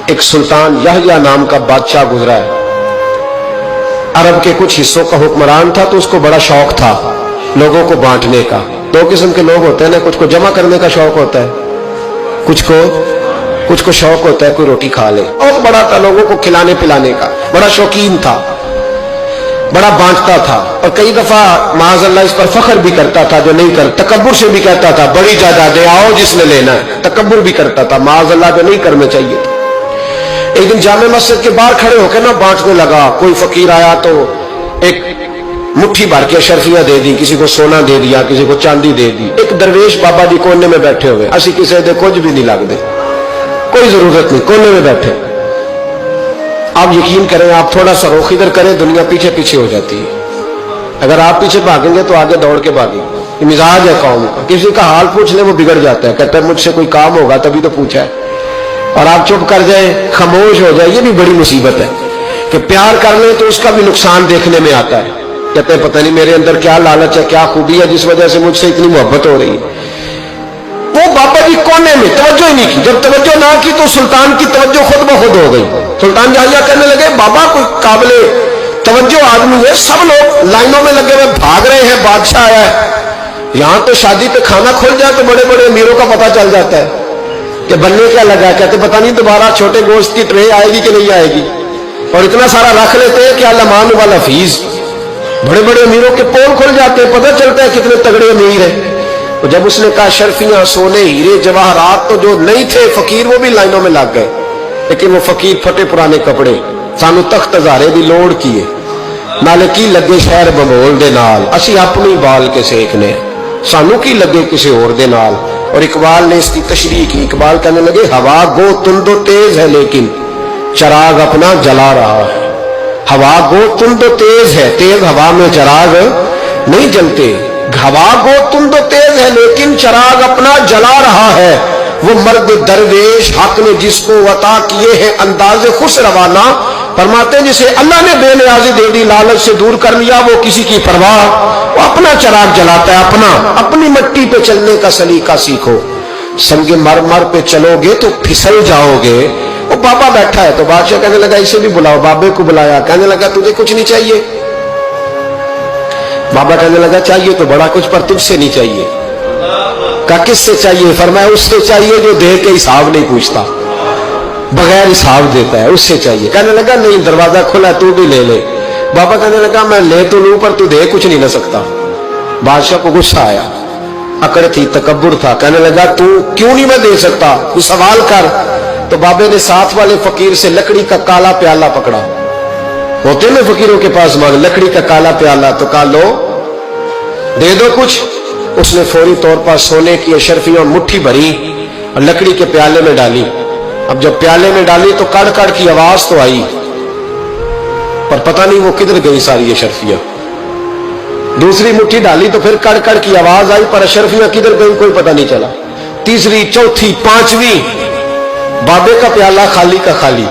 ایک سلطان یحییٰ نام کا بادشاہ گزرا ہے. عرب کے کچھ حصوں کا حکمران تھا تو اس کو بڑا شوق تھا لوگوں کو بانٹنے کا. دو قسم کے لوگ ہوتے ہیں نا, کچھ کو جمع کرنے کا شوق ہوتا ہے, کچھ کو شوق ہوتا ہے کوئی روٹی کھا لے. اور بڑا تھا لوگوں کو کھلانے پلانے کا, بڑا شوقین تھا, بڑا بانٹتا تھا. اور کئی دفعہ معاذ اللہ اس پر فخر بھی کرتا تھا جو نہیں کر, تکبر سے بھی کہتا تھا بڑی جائیدادیں آؤ جس نے لینا ہے. تکبر بھی کرتا تھا معاذ اللہ جو نہیں کرنا چاہیے تھا. ایک دن جامع مسجد کے باہر کھڑے ہو کے نا بانٹنے لگا. کوئی فقیر آیا تو ایک مٹھی بھر کے اشرفیاں دے دی, کسی کو سونا دے دیا, کسی کو چاندی دے دی. ایک درویش بابا جی کونے میں بیٹھے ہوئے, اسی کسی دے کچھ بھی نہیں لگ دے, کوئی ضرورت نہیں, کونے میں بیٹھے. آپ یقین کریں, آپ تھوڑا سا رخ ادھر کریں دنیا پیچھے پیچھے ہو جاتی ہے. اگر آپ پیچھے بھاگیں گے تو آگے دوڑ کے بھاگیں. یہ مزاج ہے قوم کا, کسی کا حال پوچھ لیں وہ بگڑ جاتا ہے, کہتا ہے مجھ سے کوئی کام ہوگا تبھی تو پوچھا ہے. اور آپ چپ کر جائیں, خاموش ہو جائیں, یہ بھی بڑی مصیبت ہے. کہ پیار کر لیں تو اس کا بھی نقصان دیکھنے میں آتا ہے. کہتے ہیں پتہ نہیں میرے اندر کیا لالچ ہے, کیا خوبی ہے جس وجہ سے مجھ سے اتنی محبت ہو رہی ہے. وہ بابا جی کونے میں توجہ ہی نہیں کی. جب توجہ نہ کی تو سلطان کی توجہ خود بخود ہو گئی. سلطان یحییٰ کہنے لگے بابا کوئی قابل توجہ آدمی ہے, سب لوگ لائنوں میں لگے ہوئے بھاگ رہے ہیں, بادشاہ آیا ہے. یہاں تو شادی پہ کھانا کھل جائے تو بڑے بڑے امیروں کا پتہ چل جاتا ہے کہ بننے کیا لگا ہے. کہتے پتہ نہیں دوبارہ چھوٹے گوشت کی ٹرے آئے گی کہ نہیں آئے گی. اور اتنا سارا رکھ لیتے ہیں کہ علمان والا فیس, بڑے بڑے امیروں کے پول کھل جاتے ہیں, پتہ چلتا ہے کتنے تگڑے امیر ہیں. تو جب اس نے کہا شرفیاں, سونے, ہیرے, جواہرات, تو جو نہیں تھے فقیر وہ بھی لائنوں میں لگ گئے. لیکن وہ فقیر پھٹے پرانے کپڑے, سانو تخت ہزارے دی لوڑ کیے, نالے کی لگے شہر بمول دے نال, اسی اپنی بال کے سیکھنے, سانو کی لگے کسی اور دے نال. اور اقبال نے اس کی تشریح کی. اقبال کہنے لگے ہوا گو تند و تیز ہے لیکن چراغ اپنا جلا رہا ہے. ہوا گو تند و تیز ہے, تیز ہوا میں چراغ نہیں جلتے. ہوا گو تند و تیز ہے لیکن چراغ اپنا جلا رہا ہے. وہ مرد درویش حق نے جس کو عطا کیے ہیں انداز خوش روانہ, فرماتے جسے اللہ نے بے نیازی دے دی, لالچ سے دور کر لیا, وہ کسی کی پرواہ, وہ اپنا چراغ جلاتا ہے. اپنی مٹی پہ چلنے کا سلیقہ سیکھو, سنگ مرمر پہ چلو گے تو پھسل جاؤ گے. وہ بابا بیٹھا ہے تو بادشاہ کہنے لگا اسے بھی بلاؤ. بابے کو بلایا, کہنے لگا تجھے کچھ نہیں چاہیے؟ بابا کہنے لگا چاہیے تو بڑا کچھ, پر تجھ سے نہیں چاہیے. کہا کس سے چاہیے؟ فرمایا اس سے چاہیے جو دے کے حساب نہیں پوچھتا, بغیر حساب دیتا ہے, اس سے چاہیے. کہنے لگا نہیں, دروازہ کھلا, تو بھی لے لے. بابا کہنے لگا میں لے تو لوں پر تو دے کچھ نہیں نہ سکتا. بادشاہ کو غصہ آیا, اکڑ تھی, تکبر تھا. کہنے لگا تو کیوں نہیں میں دے سکتا, تو سوال کر. تو بابے نے ساتھ والے فقیر سے لکڑی کا کالا پیالہ پکڑا, ہوتے نا فقیروں کے پاس مانگ, لکڑی کا کالا پیالہ, تو کہا لو دے دو کچھ. اس نے فوری طور پر سونے کی اشرفیاں مٹھی بھری اور لکڑی کے پیالے میں ڈالی. اب جب پیالے میں ڈالی تو کڑ کڑ کی آواز تو آئی, پر پتہ نہیں وہ کدھر گئی ساری اشرفیاں. دوسری مٹھی ڈالی تو پھر کڑ کڑ کی آواز آئی, پر اشرفیاں کدھر گئی کوئی پتہ نہیں چلا. تیسری, چوتھی, پانچویں, بابے کا پیالہ خالی کا خالی.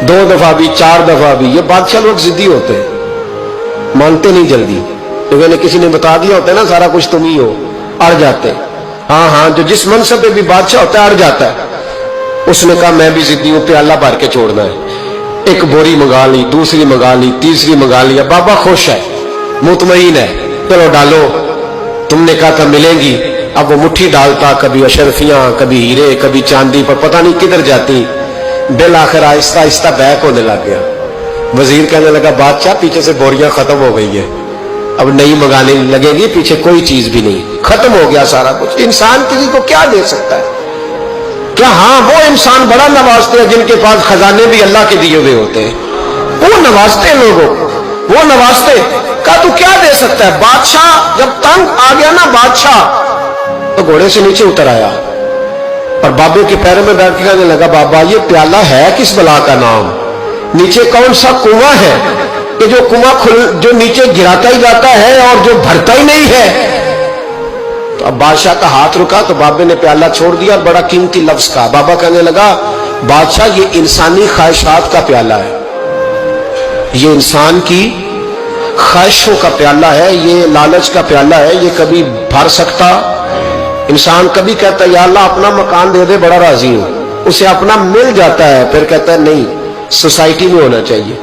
2 دفعہ بھی, 4 دفعہ بھی. یہ بادشاہ لوگ ضدی ہوتے ہیں, مانتے نہیں جلدی. کیونکہ کسی نے بتا دیا ہوتا ہے نا سارا کچھ تم ہی ہو, اڑ جاتے. ہاں, جو جس منصب پہ بھی بادشاہ ہوتا ہے اڑ جاتا ہے. اس نے کہا میں بھی ضدی ہوں, پیالہ بھر کے چھوڑنا ہے. ایک بوری منگا لی, دوسری منگا لی, تیسری منگا لیا. بابا خوش ہے, مطمئن ہے, چلو ڈالو, تم نے کہا تھا ملیں گی. اب وہ مٹھی ڈالتا, کبھی اشرفیاں, کبھی ہیرے, کبھی چاندی, پر پتہ نہیں کدھر جاتی. بالآخر آہستہ آہستہ بیک ہونے لگ گیا. وزیر کہنے لگا بادشاہ پیچھے سے بوریاں ختم ہو گئی ہیں, اب نئی منگانے لگے گی, پیچھے کوئی چیز بھی نہیں, ختم ہو گیا سارا کچھ. انسان کسی کو کیا دے سکتا ہے؟ کیا ہاں وہ انسان بڑا نوازتے ہیں جن کے پاس خزانے بھی اللہ کے دیے ہوئے ہوتے ہیں, وہ نوازتے ہیں لوگوں کو, وہ نوازتے. کہا تو کیا دے سکتا ہے؟ بادشاہ جب تنگ آ گیا نا بادشاہ, تو گھوڑے سے نیچے اتر آیا اور بابے کے پیروں میں بیٹھ کے کہنے لگا بابا یہ پیالہ ہے کس بلا کا نام, نیچے کون سا کنواں ہے کہ جو کنواں جو نیچے گراتا ہی جاتا ہے اور جو بھرتا ہی نہیں ہے؟ تو اب بادشاہ کا ہاتھ رکا تو بابے نے پیالہ چھوڑ دیا اور بڑا قیمتی لفظ کہا. بابا کہنے لگا بادشاہ یہ انسانی خواہشات کا پیالہ ہے, یہ انسان کی خواہشوں کا پیالہ ہے, یہ لالچ کا پیالہ ہے, یہ کبھی بھر سکتا. انسان کبھی کہتا ہے یا اللہ اپنا مکان دے دے, بڑا راضی ہوں, اسے اپنا مل جاتا ہے، پھر کہتا ہے نہیں سوسائٹی میں ہونا چاہیے.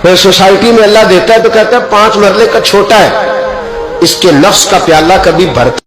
پھر سوسائٹی میں اللہ دیتا ہے تو کہتا ہے 5 مرلے کا چھوٹا ہے، اس کے نفس کا پیالہ کبھی بھرتا